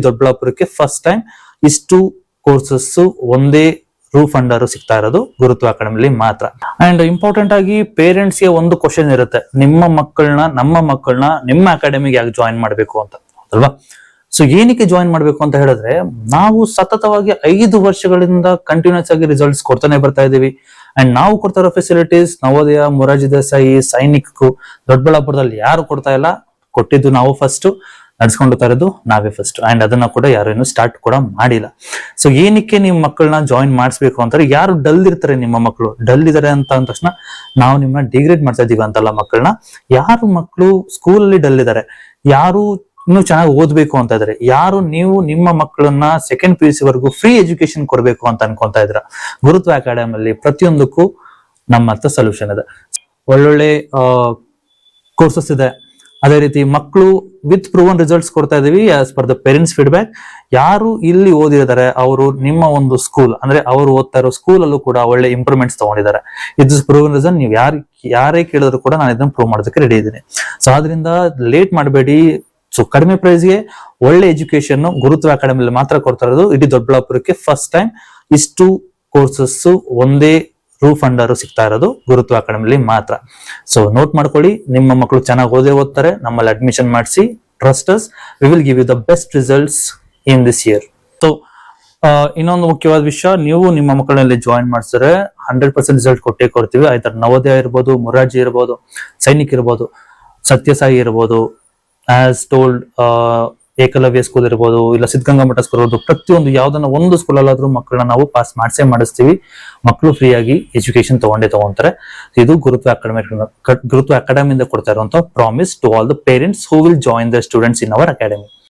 ದೊಡ್ಡಬಳ್ಳಾಪುರಕ್ಕೆ first time ಇಷ್ಟು courses ಒಂದೇ roof under ಸಿಗ್ತಾ ಇರೋದು ಗುರುತ್ವ ಅಕಾಡೆಮಿಲಿ ಮಾತ್ರ. ಅಂಡ್ ಇಂಪಾರ್ಟೆಂಟ್ ಆಗಿ ಪೇರೆಂಟ್ಸ್ ಗೆ ಒಂದು ಕ್ವಶನ್ ಇರುತ್ತೆ, ನಮ್ಮ ಮಕ್ಕಳನ್ನ ನಿಮ್ಮ ಅಕಾಡೆಮಿಗೆ ಯಾಕೆ ಜಾಯಿನ್ ಮಾಡ್ಬೇಕು ಅಂತ, ಅಲ್ವಾ? ಸೊ ಏನಕ್ಕೆ ಜಾಯಿನ್ ಮಾಡ್ಬೇಕು ಅಂತ ಹೇಳಿದ್ರೆ, ನಾವು ಸತತವಾಗಿ 5 ವರ್ಷಗಳಿಂದ ಕಂಟಿನ್ಯೂಸ್ ಆಗಿ ರಿಸಲ್ಟ್ಸ್ ಕೊಡ್ತಾನೆ ಬರ್ತಾ ಇದೀವಿ. ಅಂಡ್ ನಾವು ಕೊಡ್ತಾ ಇರೋ ಫೆಸಿಲಿಟೀಸ್ ನವೋದಯ, ಮೊರಾರ್ಜಿ ದೇಸಾಯಿ, ಸೈನಿಕ್ ದೊಡ್ಡಬಳ್ಳಾಪುರದಲ್ಲಿ ಯಾರು ಕೊಡ್ತಾ ಇಲ್ಲ, ಕೊಟ್ಟಿದ್ದು ನಾವು ಫಸ್ಟ್, ನಡ್ಸ್ಕೊಂಡು ಇರೋದು ನಾವೇ ಫಸ್ಟ್. ಅಂಡ್ ಅದನ್ನ ಕೂಡ ಯಾರು ಇನ್ನು ಸ್ಟಾರ್ಟ್ ಕೂಡ ಮಾಡಿಲ್ಲ. ಸೊ ಏನಕ್ಕೆ ನಿಮ್ಮ ಮಕ್ಕಳನ್ನ ಜಾಯಿನ್ ಮಾಡಿಸ್ಬೇಕು ಅಂತಾರೆ, ಯಾರು ಡಲ್ ಇರ್ತಾರೆ, ನಿಮ್ಮ ಮಕ್ಕಳು ಡಲ್ ಇದಾರೆ ಅಂತ ಅಂದ ತಕ್ಷಣ ನಾವು ನಿಮ್ಮನ್ನ ಡಿಗ್ರೇಡ್ ಮಾಡ್ತಾ ಇದೀವಿ ಅಂತಲ್ಲ ಮಕ್ಕಳನ್ನ. ಯಾರು ಮಕ್ಕಳು ಸ್ಕೂಲಲ್ಲಿ ಡಲ್ ಇದಾರೆ, ಯಾರು ಇನ್ನು ಚೆನ್ನಾಗಿ ಓದ್ಬೇಕು ಅಂತ ಇದ್ರೆ, ಯಾರು ನೀವು ನಿಮ್ಮ ಮಕ್ಕಳನ್ನ ಸೆಕೆಂಡ್ PUC ವರೆಗೂ ಫ್ರೀ ಎಜುಕೇಶನ್ ಕೊಡ್ಬೇಕು ಅಂತ ಅನ್ಕೊಂತಾ ಇದ್ರ, ಗುರುತ್ವ ಅಕಾಡೆಮಿಯಲ್ಲಿ ಪ್ರತಿಯೊಂದಕ್ಕೂ ನಮ್ಮ ಹತ್ರ ಸೊಲ್ಯೂಷನ್ ಇದೆ. ಒಳ್ಳೊಳ್ಳೆ ಕೋರ್ಸಸ್ ಇದೆ. ಅದೇ ರೀತಿ ಮಕ್ಕಳು ವಿತ್ ಪ್ರೂವನ್ ರಿಸಲ್ಟ್ಸ್ ಕೊಡ್ತಾ ಇದೀವಿ as per the parents feedback. ಯಾರು ಇಲ್ಲಿ ಓದಿದ್ದಾರೆ ಅವರು ನಿಮ್ಮ ಒಂದು ಸ್ಕೂಲ್ ಅಂದ್ರೆ ಅವರು ಓದ್ತಾ ಇರೋ ಸ್ಕೂಲ್ ಅಲ್ಲೂ ಕೂಡ ಒಳ್ಳೆ ಇಂಪ್ರೂವ್ಮೆಂಟ್ಸ್ ತಗೊಂಡಿದ್ದಾರೆ. ಇದು ಪ್ರೂವನ್ ರೀಸನ್. ನೀವು ಯಾರೇ ಕೇಳಿದ್ರು ಕೂಡ ನಾನು ಇದನ್ನ ಪ್ರೂವ್ ಮಾಡೋದಕ್ಕೆ ರೆಡಿ ಇದ್ದೀನಿ. ಸೊ ಆದ್ರಿಂದ ಲೇಟ್ ಮಾಡಬೇಡಿ. ಸೊ ಕಡಿಮೆ ಪ್ರೈಸ್ಗೆ ಒಳ್ಳೆ ಎಜುಕೇಶನ್ ಗುರುತ್ವ ಅಕಾಡೆಮಿಯಲ್ಲಿ ಮಾತ್ರ ಕೊಡ್ತಾ ಇರೋದು. ಇಡೀ ದೊಡ್ಡಬಳ್ಳಾಪುರಕ್ಕೆ ಫಸ್ಟ್ ಟೈಮ್ ಇಷ್ಟು ಕೋರ್ಸಸ್ ಒಂದೇ ರೂಫ್ ಅಂಡರ್ ಸಿಗ್ತಾ ಇರೋದು ಗುರುತ್ವ ಅಕಾಡೆಮಿಲಿ ಮಾತ್ರ. ಸೊ ನೋಟ್ ಮಾಡ್ಕೊಳ್ಳಿ, ನಿಮ್ಮ ಮಕ್ಕಳು ಚೆನ್ನಾಗಿ ಓದ್ತಾರೆ, ನಮ್ಮಲ್ಲಿ ಅಡ್ಮಿಷನ್ ಮಾಡಿಸಿ. Trust us, we will give you the best results in this year. So ಇನ್ನೊಂದು ಮುಖ್ಯವಾದ ವಿಷಯ, ನೀವು ನಿಮ್ಮ ಮಕ್ಕಳಲ್ಲಿ ಜಾಯಿನ್ ಮಾಡಿಸಿದ್ರೆ 100% ರಿಸಲ್ಟ್ ಕೊಟ್ಟೇ ಕೊಡ್ತೀವಿ. ಆಯ್ತಾ, ನವೋದಯ ಇರ್ಬೋದು, ಮೊರಾರ್ಜಿ ಇರ್ಬೋದು, ಸೈನಿಕ್ ಇರ್ಬೋದು, ಸತ್ಯಸಾಯಿ ಇರ್ಬೋದು, ಆಸ್ ಟೋಲ್ಡ್ ಏಕಲವ್ಯ ಸ್ಕೂಲ್ ಇರ್ಬೋದು, ಇಲ್ಲ ಸಿದ್ಧಗಂಗಾ ಮಠ ಸ್ಕೂಲ್ ಇರ್ಬೋದು, ಪ್ರತಿಯೊಂದು ಯಾವ್ದನ್ನ ಒಂದು ಸ್ಕೂಲ್ ಅಲ್ಲಾದ್ರೂ ಮಕ್ಕಳನ್ನ ನಾವು ಪಾಸ್ ಮಾಡಿಸ್ತೀವಿ. ಮಕ್ಕಳು ಫ್ರೀ ಆಗಿ ಎಜುಕೇಶನ್ ತಗೊಂತಾರೆ. ಇದು ಗುರುತ್ವ ಅಕಾಡೆಮಿಯಿಂದ ಕೊಡ್ತಾ ಇರುವಂತಹ promise to all the parents who will join the students in our academy.